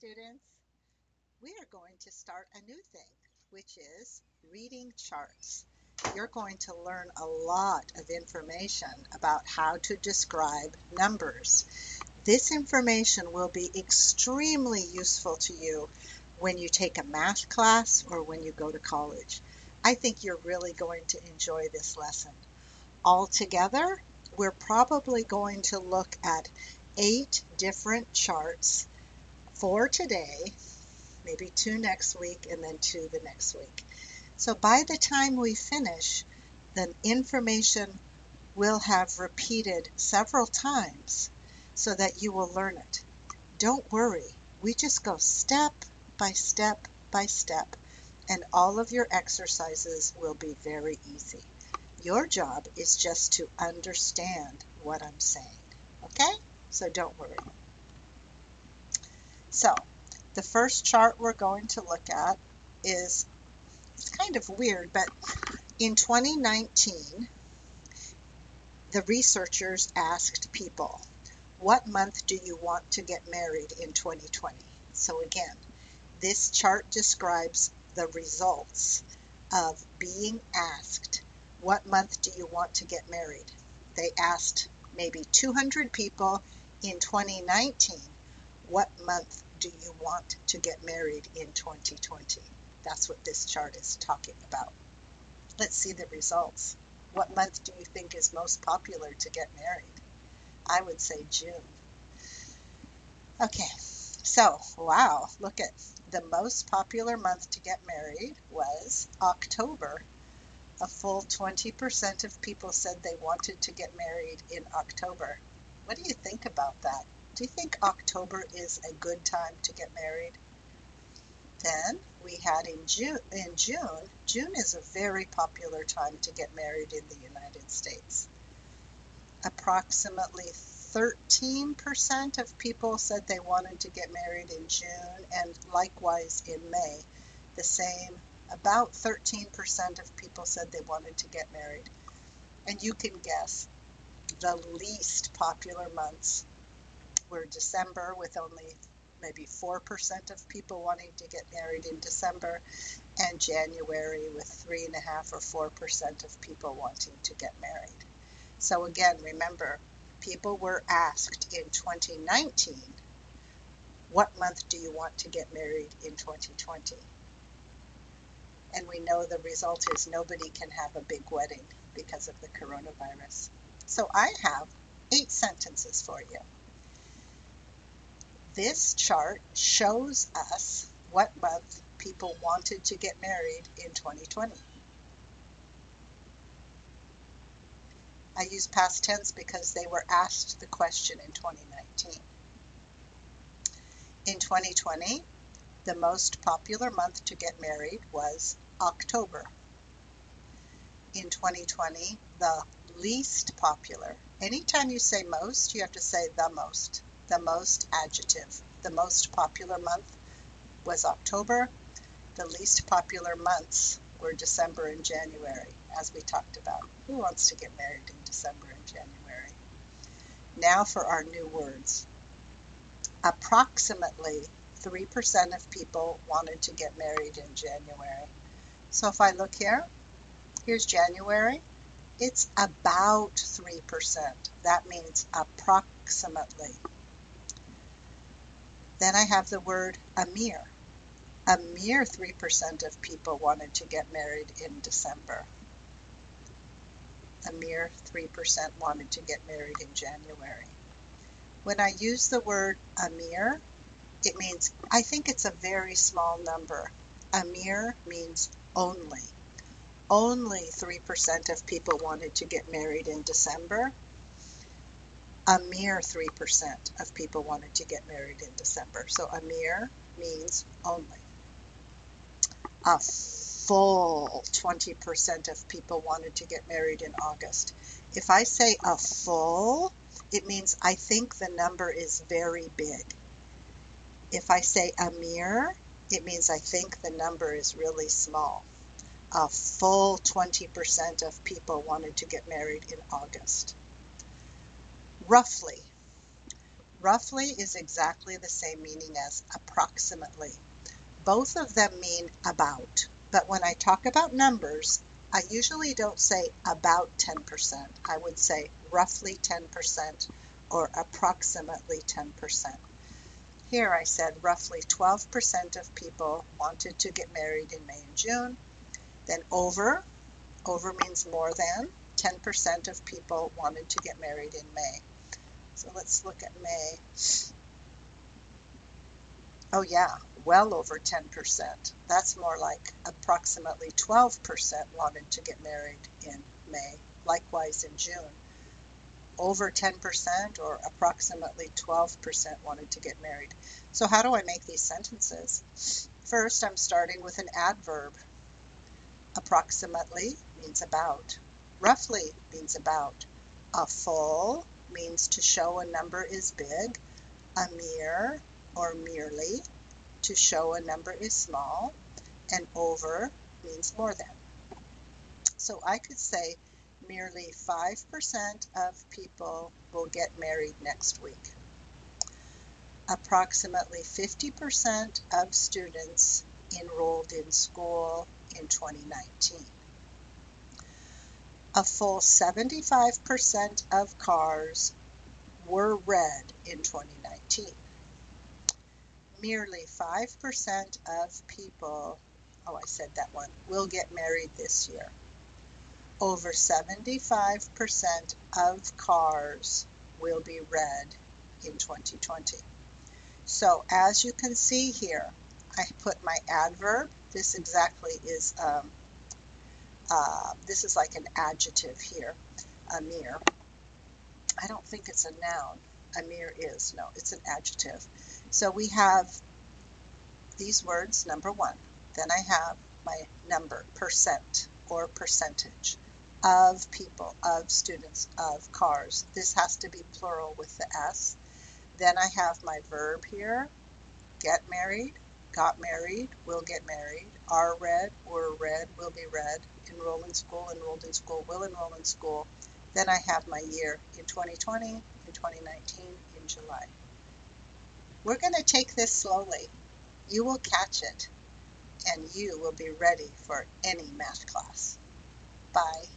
students. We are going to start a new thing, which is reading charts. You're going to learn a lot of information about how to describe numbers. This information will be extremely useful to you when you take a math class or when you go to college. I think you're really going to enjoy this lesson. Altogether, we're probably going to look at 8 different charts for today, maybe 2 next week, and then 2 the next week. So by the time we finish, the information will have repeated several times so that you will learn it. Don't worry, we just go step by step by step, and all of your exercises will be very easy. Your job is just to understand what I'm saying, okay? So don't worry. So the first chart we're going to look at is, it's kind of weird, but in 2019, the researchers asked people, what month do you want to get married in 2020? So again, this chart describes the results of being asked, what month do you want to get married? They asked maybe 200 people in 2019, what month do you want to get married in 2020? That's what this chart is talking about. Let's see the results. What month do you think is most popular to get married? I would say June. Okay, so wow, look at the most popular month to get married was October. A full 20% of people said they wanted to get married in October. What do you think about that? Do you think October is a good time to get married? Then we had in June. June is a very popular time to get married in the United States. Approximately 13% of people said they wanted to get married in June, and likewise in May. The same, about 13% of people said they wanted to get married. And you can guess, the least popular months were December, with only maybe 4% of people wanting to get married in December, and January with 3.5 or 4% of people wanting to get married. So again, remember, people were asked in 2019, what month do you want to get married in 2020? And we know the result is nobody can have a big wedding because of the coronavirus. So I have 8 sentences for you. This chart shows us what month people wanted to get married in 2020. I use past tense because they were asked the question in 2019. In 2020, the most popular month to get married was October. In 2020, the least popular. Anytime you say most, you have to say the most adjective. The most popular month was October. The least popular months were December and January, as we talked about. Who wants to get married in December and January? Now for our new words. Approximately 3% of people wanted to get married in January. So if I look here, here's January. It's about 3%. That means approximately. Then I have the word a mere. A mere 3% of people wanted to get married in December. A mere 3% wanted to get married in January. When I use the word a mere, it means I think it's a very small number. A mere means only. Only 3% of people wanted to get married in December. A mere 3% of people wanted to get married in December. So a mere means only. A full 20% of people wanted to get married in August. If I say a full, it means I think the number is very big. If I say a mere, it means I think the number is really small. A full 20% of people wanted to get married in August. Roughly. Roughly is exactly the same meaning as approximately. Both of them mean about, but when I talk about numbers, I usually don't say about 10%. I would say roughly 10% or approximately 10%. Here I said roughly 12% of people wanted to get married in May and June. Then over means more than. 10% of people wanted to get married in May. So let's look at May. Oh yeah, well over 10%. That's more like approximately 12% wanted to get married in May. Likewise in June, over 10% or approximately 12% wanted to get married. So how do I make these sentences? First, I'm starting with an adverb. Approximately means about. Roughly means about. A full means to show a number is big. A mere or merely, to show a number is small. And over means more than. So I could say merely 5% of people will get married next week. Approximately 50% of students enrolled in school in 2019. A full 75% of cars were red in 2019. Merely 5% of people, oh, I said that one, will get married this year. Over 75% of cars will be red in 2020. So as you can see here, I put my adverb. This exactly is, this is like an adjective here, a mere. I don't think it's a noun. A mere is, no, it's an adjective. So we have these words, number one. Then I have my number, percent or percentage, of people, of students, of cars. This has to be plural with the S. Then I have my verb here, get married, got married, will get married, are read, were read, will be read, enrolled in school, will enroll in school. Then I have my year in 2020, in 2019, in July. We're going to take this slowly. You will catch it, and you will be ready for any math class. Bye.